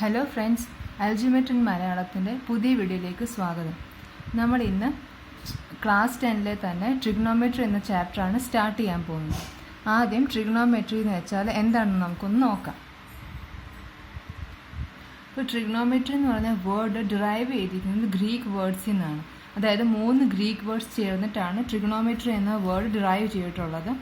Hello friends, algebra മലയാളത്തിൻ്റെ പുതിയ വീഡിയോയിലേക്ക് സ്വാഗതം. നമ്മൾ ഇന്ന് ക്ലാസ് 10-ലെ തന്നെ ട്രിഗണോമെട്രി എന്ന ചാപ്റ്ററാണ് സ്റ്റാർട്ട് ചെയ്യാൻ പോകുന്നത്. ആദ്യം ട്രിഗണോമെട്രി എന്ന് വെച്ചാൽ എന്താണെന്ന് നമുക്കൊന്ന് നോക്കാം. ഇപ്പോൾ ട്രിഗണോമെട്രി എന്ന് പറഞ്ഞ വേർഡ് ഡിറൈവ് ചെയ്തിരിക്കുന്നത് ഗ്രീക്ക് വേർഡ്സിൽ നിന്നാണ്. അതായത് 3 ഗ്രീക്ക് വേർഡ്സ് ചേർന്നിട്ടാണ് ട്രിഗണോമെട്രി എന്ന വേർഡ് ഡിറൈവ് ചെയ്തിട്ടുള്ളത്.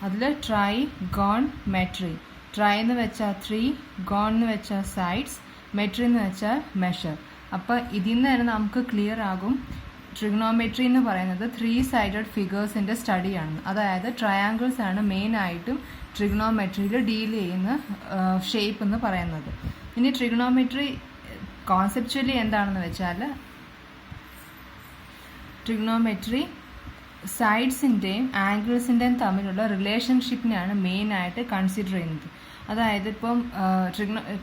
അതിൽ ട്രൈ, ഗോൺ, മെട്രി. ട്രൈ എന്ന് വെച്ചാൽ 3, ഗോൺ എന്ന് വെച്ചാൽ സൈഡ്സ്, മെട്രി എന്ന് വെച്ചാൽ മെഷർ. അപ്പോൾ ഇതിൽ നിന്ന് തന്നെ നമുക്ക് ക്ലിയർ ആകും ട്രിഗണോമെട്രി എന്ന് പറയുന്നത് 3 സൈഡഡ് ഫിഗേഴ്സിൻ്റെ സ്റ്റഡിയാണ്. അതായത് ട്രയാങ്കിൾസ് ആണ് മെയിനായിട്ടും ട്രിഗണോമെട്രിയിൽ ഡീൽ ചെയ്യുന്ന ഷേപ്പ് എന്ന് പറയുന്നത്. ഇനി ട്രിഗണോമെട്രി കോൺസെപ്ച്വലി എന്താണെന്ന് വെച്ചാൽ ട്രിഗണോമെട്രി സൈഡ്സിൻ്റെയും ആംഗിൾസിൻ്റെയും തമ്മിലുള്ള റിലേഷൻഷിപ്പിനെയാണ് മെയിനായിട്ട് കൺസിഡർ ചെയ്യുന്നത്. അതായത് ഇപ്പം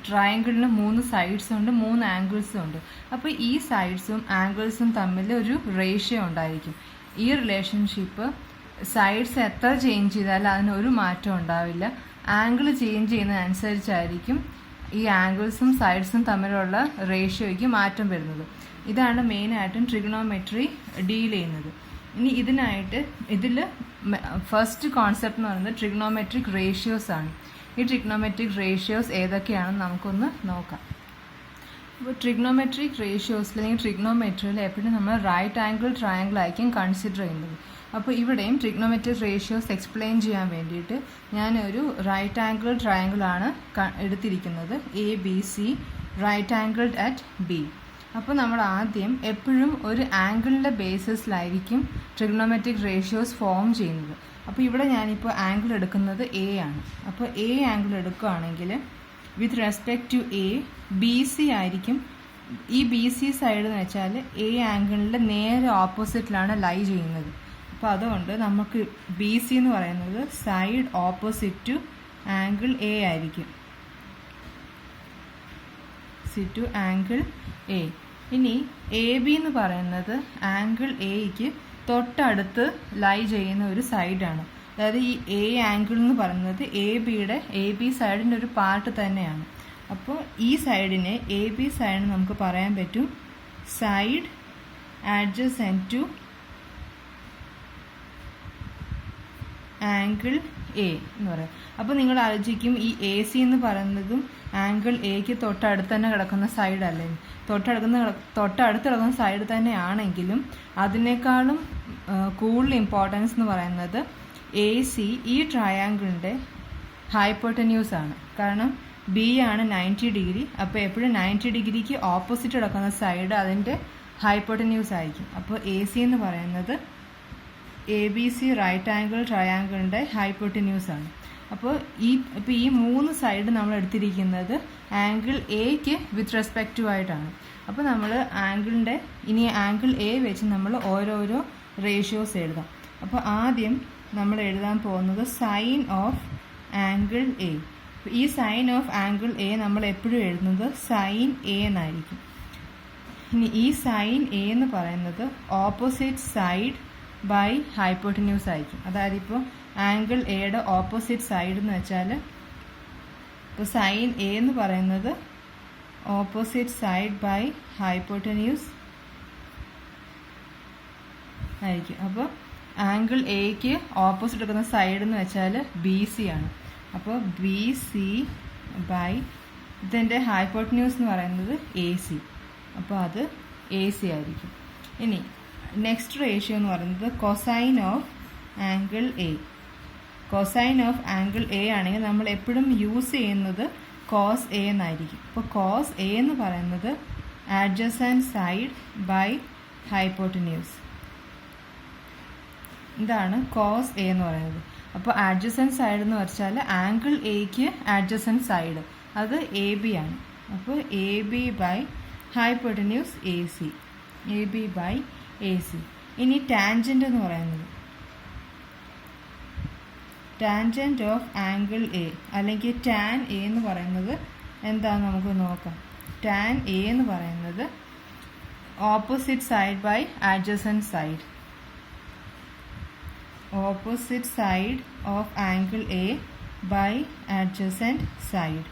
ട്രയാങ്കിളിന് 3 സൈഡ്സും ഉണ്ട്, 3 ആംഗിൾസും ഉണ്ട്. അപ്പോൾ ഈ സൈഡ്സും ആംഗിൾസും തമ്മിൽ ഒരു റേഷ്യോ ഉണ്ടായിരിക്കും. ഈ റിലേഷൻഷിപ്പ് സൈഡ്സ് എത്ര ചേഞ്ച് ചെയ്താലും അതിനൊരു മാറ്റം ഉണ്ടാവില്ല. ആംഗിൾ ചേഞ്ച് ചെയ്യുന്നതനുസരിച്ചായിരിക്കും ഈ ആംഗിൾസും സൈഡ്സും തമ്മിലുള്ള റേഷ്യോയ്ക്ക് മാറ്റം വരുന്നത്. ഇതാണ് മെയിനായിട്ടും ട്രിഗണോമെട്രി ഡീൽ ചെയ്യുന്നത്. ഇനി ഇതിൽ ഫസ്റ്റ് കോൺസെപ്റ്റ് എന്ന് പറയുന്നത് ട്രിഗണോമെട്രിക് റേഷ്യോസ് ആണ്. ഈ ട്രിഗണോമെട്രിക് റേഷ്യോസ് ഏതൊക്കെയാണെന്ന് നമുക്കൊന്ന് നോക്കാം. അപ്പോൾ ട്രിഗണോമെട്രിക് റേഷ്യോസിൽ അല്ലെങ്കിൽ ട്രിഗണോമെട്രിയിൽ എപ്പോഴും നമ്മൾ റൈറ്റ് ആംഗിൾ ട്രയാങ്കിൾ ആയിരിക്കും കൺസിഡർ ചെയ്യുന്നത്. അപ്പോൾ ഇവിടെയും ട്രിഗണോമെട്രിക് റേഷ്യോസ് എക്സ്പ്ലെയിൻ ചെയ്യാൻ വേണ്ടിയിട്ട് ഞാനൊരു റൈറ്റ് ആംഗിൾ ട്രയാങ്കിളാണ് എടുത്തിരിക്കുന്നത്. ABC, right angled at B. അപ്പോൾ നമ്മൾ ആദ്യം എപ്പോഴും ഒരു ആംഗിളിൻ്റെ ബേസിസിലായിരിക്കും ട്രിഗണോമെട്രിക് റേഷ്യോസ് ഫോം ചെയ്യുന്നത്. അപ്പോൾ ഇവിടെ ഞാനിപ്പോൾ ആംഗിൾ എടുക്കുന്നത് A ആണ്. അപ്പോൾ A ആംഗിൾ എടുക്കുകയാണെങ്കിൽ with respect to A, BC ആയിരിക്കും. ഈ BC സൈഡ് എന്ന് വെച്ചാൽ A ആംഗിളിൻ്റെ നേരെ ഓപ്പോസിറ്റിലാണ് ലൈ ചെയ്യുന്നത്. അപ്പോൾ അതുകൊണ്ട് നമുക്ക് BC എന്ന് പറയുന്നത് side opposite to angle A ആയിരിക്കും. To angle A. ഇനി AB എന്ന് പറയുന്നത് ആംഗിൾ Aക്ക് തൊട്ടടുത്ത് ലൈ ചെയ്യുന്ന ഒരു സൈഡാണ്. അതായത് ഈ A ആംഗിൾ എന്ന് പറയുന്നത് AB സൈഡിൻ്റെ ഒരു പാർട്ട് തന്നെയാണ്. അപ്പോൾ ഈ സൈഡിനെ AB സൈഡിന് നമുക്ക് പറയാൻ പറ്റും സൈഡ് ആഡ്ജസെൻറ്റ് ടു ആംഗിൾ A എന്ന് പറയാം. അപ്പോൾ നിങ്ങൾ ആലോചിക്കും ഈ AC എന്ന് പറയുന്നതും ആംഗിൾ Aക്ക് തൊട്ടടുത്ത് തന്നെ കിടക്കുന്ന സൈഡ് അല്ലേ? തൊട്ടടുത്ത് കിടക്കുന്ന സൈഡ് തന്നെയാണെങ്കിലും അതിനേക്കാളും കൂടുതൽ ഇമ്പോർട്ടൻസ് എന്ന് പറയുന്നത് AC ഈ ട്രയാങ്കിളിൻ്റെ ഹൈപ്പോട്ടന്യൂസ് ആണ്. കാരണം B ആണ് 90 ഡിഗ്രി. അപ്പോൾ എപ്പോഴും 90 ഡിഗ്രിക്ക് ഓപ്പോസിറ്റ് കിടക്കുന്ന സൈഡ് അതിൻ്റെ ഹൈപ്പോട്ടന്യൂസ് ആയിരിക്കും. അപ്പോൾ AC എന്ന് പറയുന്നത് ABC റൈറ്റ് ആംഗിൾ ട്രയാങ്കിളിൻ്റെ ഹൈപ്പോട്ടന്യൂസ് ആണ്. അപ്പോൾ ഈ 3 സൈഡ് നമ്മൾ എടുത്തിരിക്കുന്നത് ആംഗിൾ Aക്ക് വിത്ത് റെസ്പെക്റ്റ് ടു ആയിട്ടാണ്. അപ്പോൾ നമ്മൾ ആംഗിൾ A വെച്ച് നമ്മൾ ഓരോരോ റേഷ്യോസ് എഴുതാം. അപ്പോൾ ആദ്യം നമ്മൾ എഴുതാൻ പോകുന്നത് സൈൻ ഓഫ് ആംഗിൾ A. ഈ സൈൻ ഓഫ് ആംഗിൾ A നമ്മൾ എപ്പോഴും എഴുതുന്നത് സൈൻ A എന്നായിരിക്കും. ഇനി ഈ സൈൻ A എന്ന് പറയുന്നത് ഓപ്പോസിറ്റ് സൈഡ് ബൈ ഹൈപ്പോട്ടന്യൂസ് ആയിരിക്കും. അതായത് ഇപ്പോൾ ആംഗിൾ എയുടെ ഓപ്പോസിറ്റ് സൈഡ് എന്ന് വെച്ചാൽ ഇപ്പോൾ സൈൻ A എന്ന് പറയുന്നത് ഓപ്പോസിറ്റ് സൈഡ് ബൈ ഹൈപ്പോട്ടന്യൂസ് ആയിരിക്കും. അപ്പോൾ ആംഗിൾ Aക്ക് ഓപ്പോസിറ്റ് എടുക്കുന്ന സൈഡ് എന്ന് വെച്ചാൽ BC ആണ്. അപ്പോൾ BC ബൈ ഇതിൻ്റെ ഹൈപ്പോട്ടന്യൂസ് എന്ന് പറയുന്നത് AC. അപ്പോൾ അത് AC ആയിരിക്കും. ഇനി നെക്സ്റ്റ് റേഷ്യോ എന്ന് പറയുന്നത് cosine of angle A. Cosine of angle A ആണെങ്കിൽ നമ്മൾ എപ്പോഴും യൂസ് ചെയ്യുന്നത് കോസ് A എന്നായിരിക്കും. അപ്പോൾ കോസ് A എന്ന് പറയുന്നത് ആഡ്ജസൻറ്റ് സൈഡ് ബൈ ഹൈപ്പോട്ടന്യൂസ്. ഇതാണ് കോസ് A എന്ന് പറയുന്നത്. അപ്പോൾ ആഡ്ജസൻറ്റ് സൈഡ് എന്ന് വെച്ചാൽ ആംഗിൾ Aക്ക് ആഡ്ജസൻറ്റ് സൈഡ് അത് AB ആണ്. അപ്പോൾ AB by hypotenuse AB by AC. ഇനി ടാൻജൻറ്റ് എന്ന് പറയുന്നത് ടാൻജൻറ്റ് ഓഫ് ആംഗിൾ A അല്ലെങ്കിൽ ടാൻ A എന്ന് പറയുന്നത് എന്താണെന്ന് നമുക്ക് നോക്കാം. ടാൻ A എന്ന് പറയുന്നത് opposite side by adjacent side. Opposite side of angle A by adjacent side.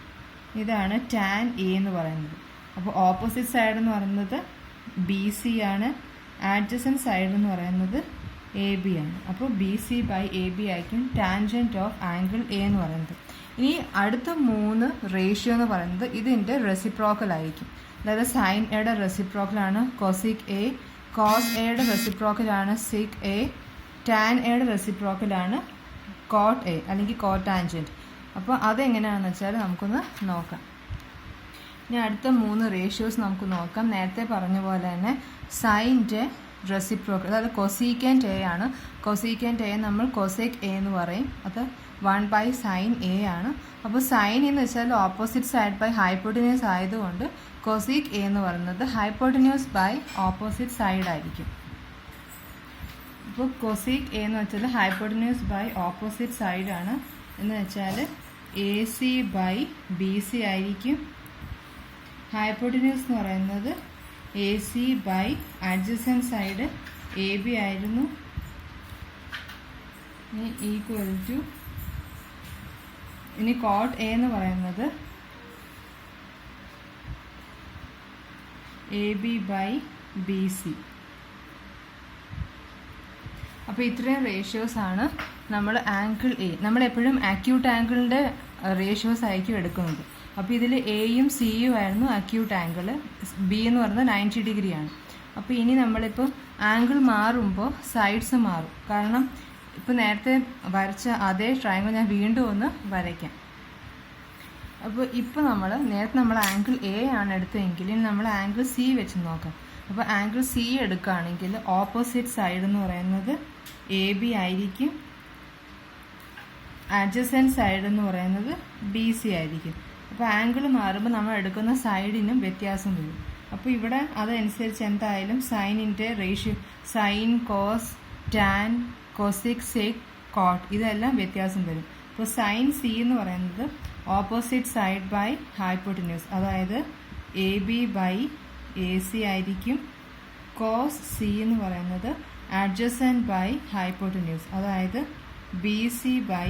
ഇതാണ് ടാൻ എ എന്ന് പറയുന്നത്. അപ്പോൾ ഓപ്പോസിറ്റ് സൈഡ് എന്ന് പറയുന്നത് ബി സി ആണ്, ആഡ്ജസൻറ്റ് സൈഡ് എന്ന് പറയുന്നത് എ ബി ആണ്. അപ്പോൾ B C by A B ആയിരിക്കും ടാൻജൻറ്റ് ഓഫ് ആംഗിൾ എ എന്ന് പറയുന്നത്. ഇനി അടുത്ത 3 റേഷ്യോ എന്ന് പറയുന്നത് ഇതിൻ്റെ റെസിപ്രോക്കൽ ആയിരിക്കും. അതായത് സൈൻ എയുടെ റെസിപ്രോക്കലാണ് കൊസിക് എ, കോസ് എയുടെ റെസിപ്രോക്കലാണ് സിക് എ, ടാൻ എയുടെ റെസിപ്രോക്കലാണ് കോട്ട് എ അല്ലെങ്കിൽ കോട്ടാൻജൻറ്റ്. അപ്പോൾ അതെങ്ങനെയാണെന്ന് വെച്ചാൽ നമുക്കൊന്ന് നോക്കാം. ഇനി അടുത്ത 3 റേഷ്യോസ് നമുക്ക് നോക്കാം. നേരത്തെ പറഞ്ഞ പോലെ തന്നെ സൈൻ്റെ റെസിപ്രോക്കൽ, അതായത് കൊസീക്കൻറ്റ് എ ആണ്. കൊസീക്കൻറ്റ് എ നമ്മൾ കൊസെക് എ എന്ന് പറയും. അത് 1/sin എ ആണ്. അപ്പോൾ സൈൻ എന്ന് വെച്ചാൽ ഓപ്പോസിറ്റ് സൈഡ് ബൈ ഹൈപ്പോട്ടിന്യൂസ് ആയതുകൊണ്ട് കൊസീക് എ എന്ന് പറയുന്നത് ഹൈപ്പോട്ടിന്യൂസ് ബൈ ഓപ്പോസിറ്റ് സൈഡ് ആയിരിക്കും. ഇപ്പോൾ കൊസീക് എ എന്ന് വെച്ചാൽ ഹൈപ്പോട്ടിന്യൂസ് ബൈ ഓപ്പോസിറ്റ് സൈഡാണ്. എന്ന് വെച്ചാൽ A C by B C ആയിരിക്കും. ഹൈപ്പോട്ടിന്യൂസ് എന്ന് പറയുന്നത് A C by adjacent side A B ആയിരുന്നു. ഈക്വൽ ടു ഇനി കോട്ട് എ എന്ന് പറയുന്നത് A B by B C. അപ്പോൾ ഇത്രയും റേഷ്യോസ് ആണ് നമ്മൾ ആംഗിൾ എ, നമ്മളെപ്പോഴും അക്യൂട്ട് ആംഗിളിൻ്റെ റേഷ്യോസ് ആയിരിക്കും എടുക്കുന്നത്. അപ്പോൾ ഇതിൽ എയും സിയും ആയിരുന്നു അക്യൂട്ട് ആംഗിൾ, ബി എന്ന് പറയുന്നത് 90 ഡിഗ്രിയാണ്. അപ്പോൾ ഇനി നമ്മളിപ്പോൾ ആംഗിൾ മാറുമ്പോൾ സൈഡ്സ് മാറും. കാരണം ഇപ്പോൾ നേരത്തെ വരച്ച അതേ ട്രയാങ്കിൾ ഞാൻ വീണ്ടും ഒന്ന് വരയ്ക്കാം. അപ്പോൾ ഇപ്പോൾ നേരത്തെ നമ്മൾ ആംഗിൾ എ ആണ് എടുത്തതെങ്കിൽ ഇനി നമ്മൾ ആംഗിൾ സി വെച്ച് നോക്കാം. അപ്പോൾ ആംഗിൾ സി എടുക്കുകയാണെങ്കിൽ ഓപ്പോസിറ്റ് സൈഡ് എന്ന് പറയുന്നത് എ ബി ആയിരിക്കും, അഡ്ജസൻറ്റ് സൈഡ് എന്ന് പറയുന്നത് ബി സി ആയിരിക്കും. അപ്പോൾ ആംഗിൾ മാറുമ്പോൾ നമ്മൾ എടുക്കുന്ന സൈഡിനും വ്യത്യാസം വരും. അപ്പോൾ ഇവിടെ അതനുസരിച്ച് എന്തായാലും സൈനിൻ്റെ ratio, sine, cos, tan, cosec, sec, cot ഇതെല്ലാം വ്യത്യാസം വരും. അപ്പോൾ സൈൻ സി എന്ന് പറയുന്നത് ഓപ്പോസിറ്റ് സൈഡ് ബൈ ഹൈപ്പോട്ടിന്യൂസ്, അതായത് A B by A C ആയിരിക്കും. കോസ് സി എന്ന് പറയുന്നത് അഡ്ജസൻറ്റ് ബൈ ഹൈപ്പോട്ടിന്യൂസ്, അതായത് B C by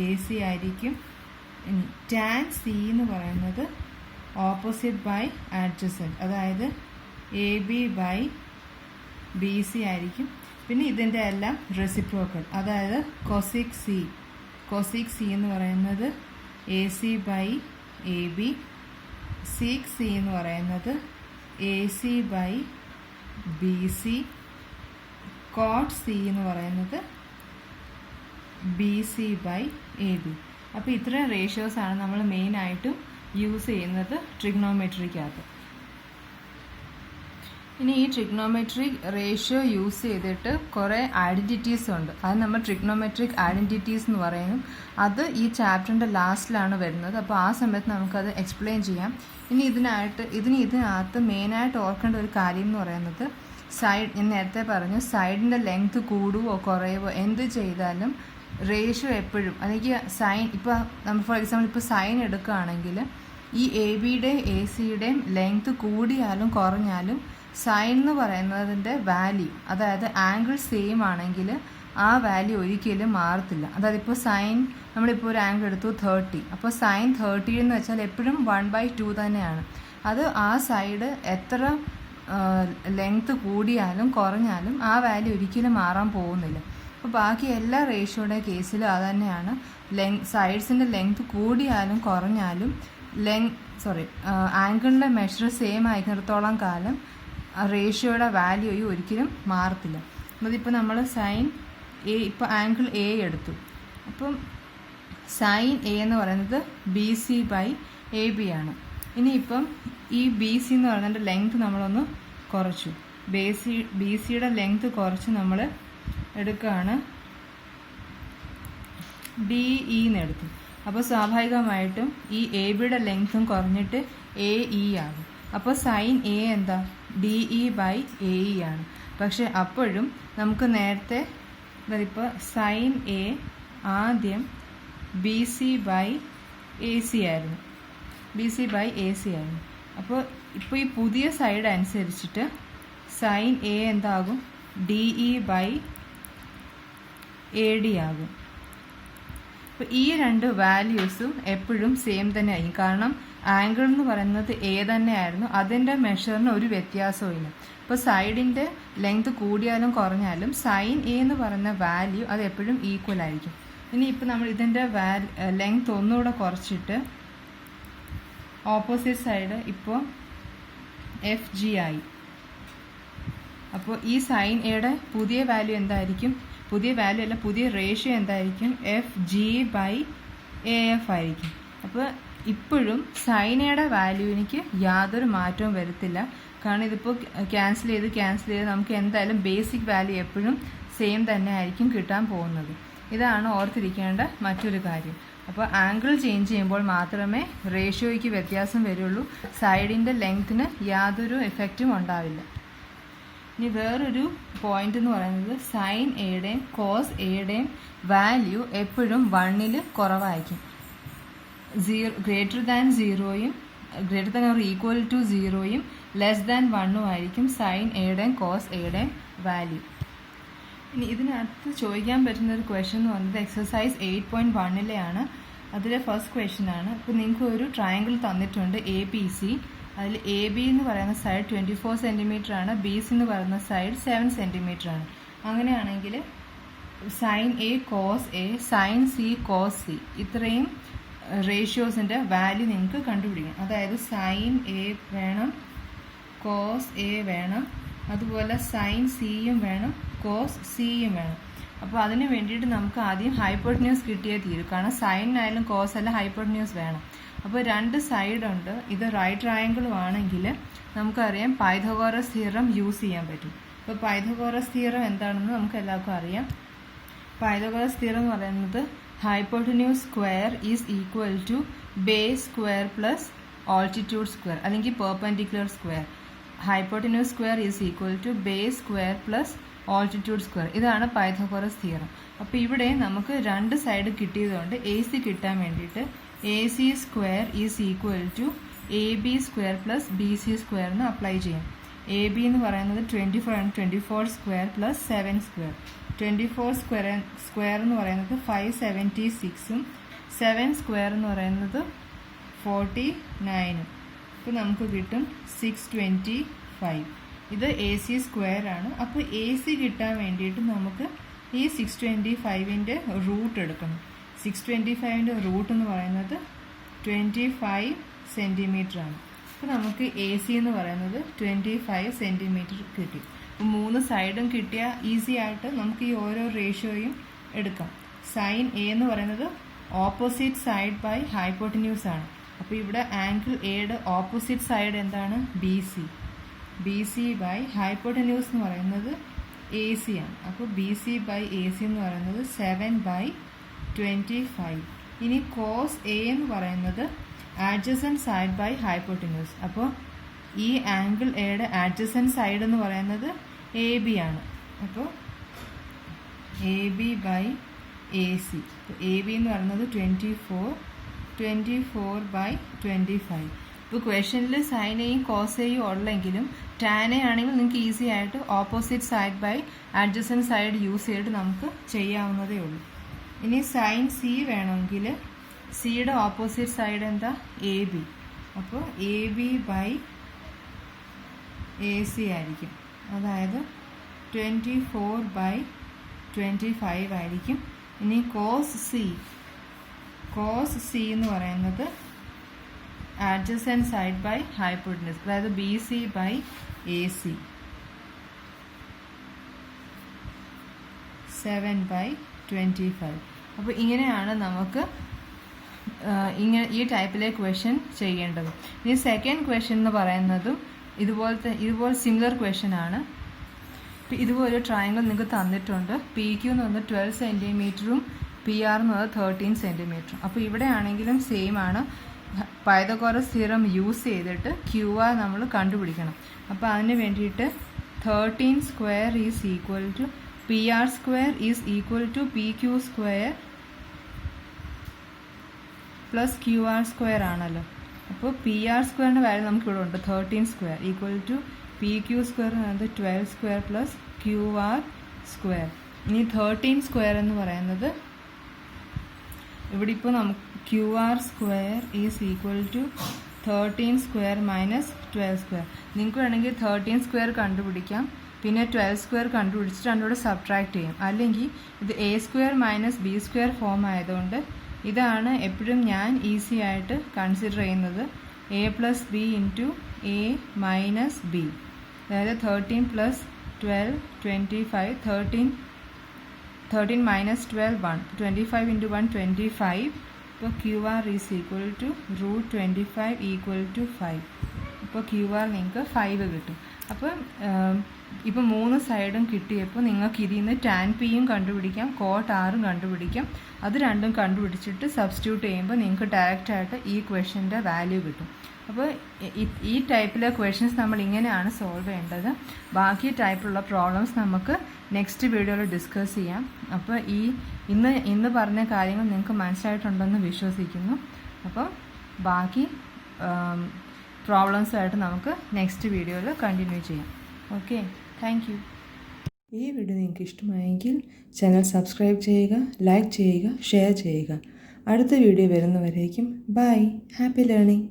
A C ആയിരിക്കും. ടാൻ സി എന്ന് പറയുന്നത് ഓപ്പോസിറ്റ് ബൈ അഡ്ജസൻറ്റ്, അതായത് A B by B C ആയിരിക്കും. പിന്നെ ഇതിൻ്റെ എല്ലാം റെസിപ്രോക്കൽ, അതായത് കൊസിക് സി എന്ന് പറയുന്നത് A C by A B, sec C എന്ന് പറയുന്നത് A C by B C, cot C എന്ന് പറയുന്നത് B C by A B. അപ്പോൾ ഇത്രയും റേഷ്യോസാണ് നമ്മൾ മെയിനായിട്ടും യൂസ് ചെയ്യുന്നത് ട്രിഗ്നോമെട്രിക്കകത്ത്. ഇനി ഈ ട്രിഗ്നോമെട്രിക് റേഷ്യോ യൂസ് ചെയ്തിട്ട് കുറേ ഐഡൻറ്റിറ്റീസ് ഉണ്ട്. അത് നമ്മൾ ട്രിഗ്നോമെട്രിക് ഐഡൻറ്റിറ്റീസ് എന്ന് പറയും. അത് ഈ ചാപ്റ്ററിൻ്റെ ലാസ്റ്റിലാണ് വരുന്നത്. അപ്പോൾ ആ സമയത്ത് നമുക്കത് എക്സ്പ്ലെയിൻ ചെയ്യാം. ഇനി ഇതിനകത്ത് മെയിനായിട്ട് ഓർക്കേണ്ട ഒരു കാര്യം എന്ന് പറയുന്നത് ഞാൻ നേരത്തെ പറഞ്ഞു, സൈഡിൻ്റെ ലെങ്ത് കൂടുവോ കുറയുവോ എന്ത് ചെയ്താലും റേഷ്യോ എപ്പോഴും, അല്ലെങ്കിൽ സൈൻ, ഇപ്പോൾ നമ്മൾ ഫോർ എക്സാമ്പിൾ ഇപ്പോൾ സൈൻ എടുക്കുകയാണെങ്കിൽ ഈ എ ബിയുടെയും എ സിയുടെയും ലെങ്ത് കൂടിയാലും കുറഞ്ഞാലും സൈൻ എന്ന് പറയുന്നതിൻ്റെ വാല്യൂ, അതായത് ആംഗിൾ സെയിം ആണെങ്കിൽ ആ വാല്യൂ ഒരിക്കലും മാറത്തില്ല. അതായത് ഇപ്പോൾ സൈൻ, നമ്മളിപ്പോൾ ഒരു ആംഗിൾ എടുത്തു 30, അപ്പോൾ സൈൻ 30 എന്ന് വെച്ചാൽ എപ്പോഴും 1/2 തന്നെയാണ്. അത് ആ സൈഡ് എത്ര ലെങ്ത് കൂടിയാലും കുറഞ്ഞാലും ആ വാല്യൂ ഒരിക്കലും മാറാൻ പോകുന്നില്ല. അപ്പോൾ ബാക്കി എല്ലാ റേഷ്യോയുടെ കേസിലും അത് തന്നെയാണ്. സൈഡ്സിൻ്റെ ലെങ്ത് കൂടിയാലും കുറഞ്ഞാലും ആംഗിളിൻ്റെ മെഷർ സെയിം ആയിരിക്കുന്നിടത്തോളം കാലം റേഷ്യോയുടെ വാല്യൂ ഒരിക്കലും മാറത്തില്ല. അതിപ്പോൾ നമ്മൾ സൈൻ എ, ഇപ്പോൾ ആംഗിൾ എ എടുത്തു. അപ്പം സൈൻ എ എന്ന് പറയുന്നത് B C by A B ആണ്. ഇനിയിപ്പം ഈ ബി സി എന്ന് പറയുന്നതിൻ്റെ ലെങ്ത് നമ്മളൊന്ന് കുറച്ചു, ബി സിയുടെ ലെങ്ത് കുറച്ച് നമ്മൾ എടുക്കുകയാണ്, ഡി ഇ എന്ന് എടുത്തു. അപ്പോൾ സ്വാഭാവികമായിട്ടും ഈ എ ബിയുടെ ലെങ്ത്തും കുറഞ്ഞിട്ട് എ ഇ ആകും. അപ്പോൾ സൈൻ എ എന്താ, D E by A E ആണ്. പക്ഷെ അപ്പോഴും നമുക്ക് നേരത്തെ ഇപ്പോൾ സൈൻ എ ആദ്യം B C by A C ആയിരുന്നു, അപ്പോൾ ഇപ്പോൾ ഈ പുതിയ സൈഡ് അനുസരിച്ചിട്ട് സൈൻ എ എന്താകും, D E by A D ആകും. അപ്പോൾ ഈ രണ്ട് വാല്യൂസും എപ്പോഴും സെയിം തന്നെ ആയിരിക്കും. കാരണം ആംഗിൾ എന്ന് പറയുന്നത് എ തന്നെയായിരുന്നു, അതിൻ്റെ മെഷറിന് ഒരു വ്യത്യാസവും ഇല്ല. ഇപ്പോൾ സൈഡിൻ്റെ ലെങ്ത് കൂടിയാലും കുറഞ്ഞാലും സൈൻ എ എന്ന് പറയുന്ന വാല്യൂ അത് എപ്പോഴും ഈക്വൽ ആയിരിക്കും. ഇനി ഇപ്പോൾ നമ്മൾ ഇതിൻ്റെ ലെങ്ത് ഒന്നുകൂടെ കുറച്ചിട്ട് ഓപ്പോസിറ്റ് സൈഡ് ഇപ്പോൾ എഫ് ജി ആയി. അപ്പോൾ ഈ സൈൻ എയുടെ പുതിയ വാല്യൂ എന്തായിരിക്കും? പുതിയ വാല്യൂ അല്ല, പുതിയ റേഷ്യോ എന്തായിരിക്കും? F G by A F ആയിരിക്കും. അപ്പോൾ ഇപ്പോഴും സൈൻ എയുടെ വാല്യൂവിനിക്ക് യാതൊരു മാറ്റവും വരത്തില്ല. കാരണം ഇതിപ്പോൾ ക്യാൻസൽ ചെയ്ത് നമുക്ക് എന്തായാലും ബേസിക് വാല്യൂ എപ്പോഴും സെയിം തന്നെ ആയിരിക്കും കിട്ടാൻ പോകുന്നത്. ഇതാണ് ഓർത്തിരിക്കേണ്ട മറ്റൊരു കാര്യം. അപ്പോൾ ആംഗിൾ ചേഞ്ച് ചെയ്യുമ്പോൾ മാത്രമേ റേഷ്യോയ്ക്ക് വ്യത്യാസം വരുള്ളൂ, സൈഡിൻ്റെ ലെങ്ത്തിന് യാതൊരു എഫക്റ്റും ഉണ്ടാവില്ല. ഇനി വേറൊരു പോയിന്റ് എന്ന് പറയുന്നത് സൈൻ എയുടെയും കോസ് എയുടെയും വാല്യൂ എപ്പോഴും 1ൽ കുറവായിരിക്കും. ഗ്രേറ്റർ ദാൻ 0യും greater than or equal to 0യും ലെസ് ദാൻ 1ഉം ആയിരിക്കും സൈൻ എയുടെയും കോസ് എയുടെയും വാല്യൂ. ഇനി ഇതിനകത്ത് ചോദിക്കാൻ പറ്റുന്ന ഒരു ക്വസ്റ്റ്യൻ എന്ന് പറയുന്നത് എക്സസൈസ് 8.1ലെയാണ്. അതിലെ ഫസ്റ്റ് ക്വസ്റ്റ്യൻ ആണ്. ഇപ്പോൾ നിങ്ങൾക്ക് ഒരു ട്രയാങ്കിൾ തന്നിട്ടുണ്ട് ABC. അതിൽ AB എന്ന് പറയുന്ന സൈഡ് 24 സെൻറ്റിമീറ്റർ ആണ്, BC എന്ന് പറയുന്ന സൈഡ് 7 സെൻറ്റിമീറ്റർ ആണ്. അങ്ങനെയാണെങ്കിൽ sine A cos A, sine C cos C, ഇത്രയും റേഷ്യോസിൻ്റെ വാല്യൂ നിങ്ങൾക്ക് കണ്ടുപിടിക്കണം. അതായത് സൈൻ എ വേണം, കോസ് എ വേണം, അതുപോലെ സൈൻ സിയും വേണം, കോസ് സിയും വേണം. അപ്പോൾ അതിന് വേണ്ടിയിട്ട് നമുക്ക് ആദ്യം ഹൈപ്പോട്ടന്യൂസ് കിട്ടിയേ തീരും. കാരണം സൈനായാലും കോസ് അല്ല ഹൈപ്പോട്ടന്യൂസ് വേണം. അപ്പോൾ രണ്ട് സൈഡുണ്ട്. ഇത് റൈറ്റ് ട്രയാങ്കിളും ആണെങ്കിൽ നമുക്കറിയാം പൈതഗോറസ് തിയറം യൂസ് ചെയ്യാൻ പറ്റും. അപ്പോൾ പൈതഗോറസ് തിയറം എന്താണെന്ന് നമുക്ക് എല്ലാവർക്കും അറിയാം. പൈതഗോറസ് തിയറം എന്ന് പറയുന്നത് hypotenuse square is equal to base square plus altitude square അല്ലെങ്കിൽ perpendicular square. Hypotenuse square is equal to base square plus altitude square. ഇതാണ് പൈതഗോറസ് തിയറം. അപ്പോൾ ഇവിടെ നമുക്ക് രണ്ട് സൈഡ് കിട്ടിയതുകൊണ്ട് AC കിട്ടാൻ വേണ്ടിയിട്ട് AC square is equal to AB square plus BC square എന്ന് apply ചെയ്യാം. AB എന്ന് പറയുന്നത് 24 ആണ്, 24 സ്ക്വയർ പ്ലസ് 7 സ്ക്വയർ. 24 സ്ക്വയർ എന്ന് പറയുന്നത് 576ഉം 7 സ്ക്വയർ എന്ന് പറയുന്നത് 49ഉം. ഇപ്പോൾ നമുക്ക് കിട്ടും 625. ഇത് AC സ്ക്വയർ ആണ്. അപ്പോൾ AC കിട്ടാൻ വേണ്ടിയിട്ട് നമുക്ക് ഈ 625ൻ്റെ റൂട്ട് എടുക്കണം. 625ൻ്റെ റൂട്ട് എന്ന് പറയുന്നത് 25 സെൻറ്റിമീറ്റർ ആണ്. അപ്പോൾ നമുക്ക് AC എന്ന് പറയുന്നത് 25 സെൻറ്റിമീറ്റർ കിട്ടി. അപ്പോൾ 3 സൈഡും കിട്ടിയാൽ ഈസി ആയിട്ട് നമുക്ക് ഈ ഓരോ റേഷ്യോയും എടുക്കാം. സൈൻ എ എന്ന് പറയുന്നത് ഓപ്പോസിറ്റ് സൈഡ് ബൈ ഹൈപ്പോട്ടന്യൂസ് ആണ്. അപ്പോൾ ഇവിടെ ആംഗിൾ എയുടെ ഓപ്പോസിറ്റ് സൈഡ് എന്താണ്? BC ബൈ ഹൈപ്പോട്ടന്യൂസ് എന്ന് പറയുന്നത് AC ആണ്. അപ്പോൾ BC ബൈ AC എന്ന് പറയുന്നത് 7/25. ഇനി കോസ് എ എന്ന് പറയുന്നത് ആഡ്ജസൻറ്റ് സൈഡ് ബൈ ഹൈപ്പോട്ടന്യൂസ്. അപ്പോൾ ഈ ആംഗിൾ എയുടെ ആഡ്ജസൻറ്റ് സൈഡ് എന്ന് പറയുന്നത് AB ആണ്. അപ്പോൾ AB ബൈ AC. അപ്പോൾ AB എന്ന് പറയുന്നത് 24/25. ഇപ്പോൾ ക്വസ്റ്റ്യനിൽ സൈൻ എയും കോസ് എയും ഉള്ളെങ്കിലും ടാൻ എ ആണെങ്കിൽ നിങ്ങൾക്ക് ഈസി ആയിട്ട് opposite side by adjacent side use ചെയ്തിട്ട് നമുക്ക് ചെയ്യാവുന്നതേ ഉള്ളൂ. ഇനി സൈൻ സി വേണമെങ്കിൽ സിയുടെ ഓപ്പോസിറ്റ് സൈഡ് എന്താ? AB. അപ്പോൾ AB ബൈ AC ആയിരിക്കും. അതായത് 24/25 ആയിരിക്കും. ഇനി കോസ് സി എന്ന് പറയുന്നത് adjacent side by hypotenuse, അതായത് BC by AC 7/25. അപ്പോൾ ഇങ്ങനെയാണ് നമുക്ക് ഈ ടൈപ്പിലെ ക്വസ്റ്റ്യൻ ചെയ്യേണ്ടത്. ഇനി സെക്കൻഡ് ക്വസ്റ്റ്യൻ എന്ന് പറയുന്നതും ഇതുപോലെ സിമിലർ ക്വസ്റ്റ്യൻ ആണ്. ഇതുപോലെ ട്രയാങ്കിൾ നിങ്ങൾക്ക് തന്നിട്ടുണ്ട്. PQ എന്ന് പറയുന്നത് 12 സെൻറ്റിമീറ്ററും PR എന്ന് പറയുന്നത് 13 സെൻറ്റിമീറ്ററും. അപ്പോൾ ഇവിടെ ആണെങ്കിലും സെയിം ആണ്. പൈതഗോറസ് തിയറം യൂസ് ചെയ്തിട്ട് QR നമ്മൾ കണ്ടുപിടിക്കണം. അപ്പോൾ അതിന് വേണ്ടിയിട്ട് 13 square is equal to PR square is equal to PQ square plus QR square ആണല്ലോ. അപ്പോൾ PR സ്ക്വയറിൻ്റെ വാല്യൂ നമുക്കിവിടെ ഉണ്ട് 13 square equal to PQ square എന്ന് പറയുന്നത് 12 സ്ക്വയർ പ്ലസ് QR സ്ക്വയർ. ഇനി 13 സ്ക്വയർ എന്ന് പറയുന്നത് ഇവിടെ ഇപ്പോൾ നമുക്ക് QR square is equal to 13 square minus 12 square. നിങ്ങൾക്ക് വേണമെങ്കിൽ 13 സ്ക്വയർ കണ്ടുപിടിക്കാം, പിന്നെ 12 സ്ക്വയർ കണ്ടുപിടിച്ചിട്ട് രണ്ടോട് സബ്ട്രാക്ട് ചെയ്യും. അല്ലെങ്കിൽ ഇത് A square minus B square form ആയതുകൊണ്ട് ഇതാണ് എപ്പോഴും ഞാൻ ഈസി ആയിട്ട് കൺസിഡർ ചെയ്യുന്നത്. A plus B into A minus B, അതായത് 13 പ്ലസ് 12 25, 13 മൈനസ് 12 1, 25 ഇൻറ്റു 1 25. ഇപ്പോൾ QR is equal to √25 equal to 5. ഇപ്പോൾ QR നിങ്ങൾക്ക് 5 കിട്ടും. അപ്പം ഇപ്പോൾ 3 സൈഡും കിട്ടിയപ്പോൾ നിങ്ങൾക്ക് ഇതിൽ നിന്ന് tan Pയും കണ്ടുപിടിക്കാം, cot Rഉം കണ്ടുപിടിക്കാം. അത് രണ്ടും കണ്ടുപിടിച്ചിട്ട് സബ്സ്റ്റിറ്റ്യൂട്ട് ചെയ്യുമ്പോൾ നിങ്ങൾക്ക് ഡയറക്റ്റായിട്ട് ഈ ക്വസ്റ്റ്യൻ്റെ വാല്യൂ കിട്ടും. അപ്പോൾ ഈ ടൈപ്പിലെ ക്വസ്റ്റ്യൻസ് നമ്മൾ ഇങ്ങനെയാണ് സോൾവ് ചെയ്യേണ്ടത്. ബാക്കി ടൈപ്പിലുള്ള പ്രോബ്ലംസ് നമുക്ക് നെക്സ്റ്റ് വീഡിയോയിൽ ഡിസ്കസ് ചെയ്യാം. അപ്പോൾ ഇന്ന് പറഞ്ഞ കാര്യങ്ങൾ നിങ്ങൾക്ക് മനസ്സിലായിട്ടുണ്ടെന്ന് വിശ്വസിക്കുന്നു. അപ്പോൾ ബാക്കി പ്രോബ്ലംസുമായിട്ട് നമുക്ക് നെക്സ്റ്റ് വീഡിയോയിൽ കണ്ടിന്യൂ ചെയ്യാം. Okay, thank you. ഈ വീഡിയോ നിങ്ങൾക്ക് ഇഷ്ടമായെങ്കിൽ ചാനൽ സബ്സ്ക്രൈബ് ചെയ്യുക, ലൈക്ക് ചെയ്യുക, ഷെയർ ചെയ്യുക. അടുത്ത വീഡിയോ വരുന്നവരേക്കും ബൈ. Happy learning.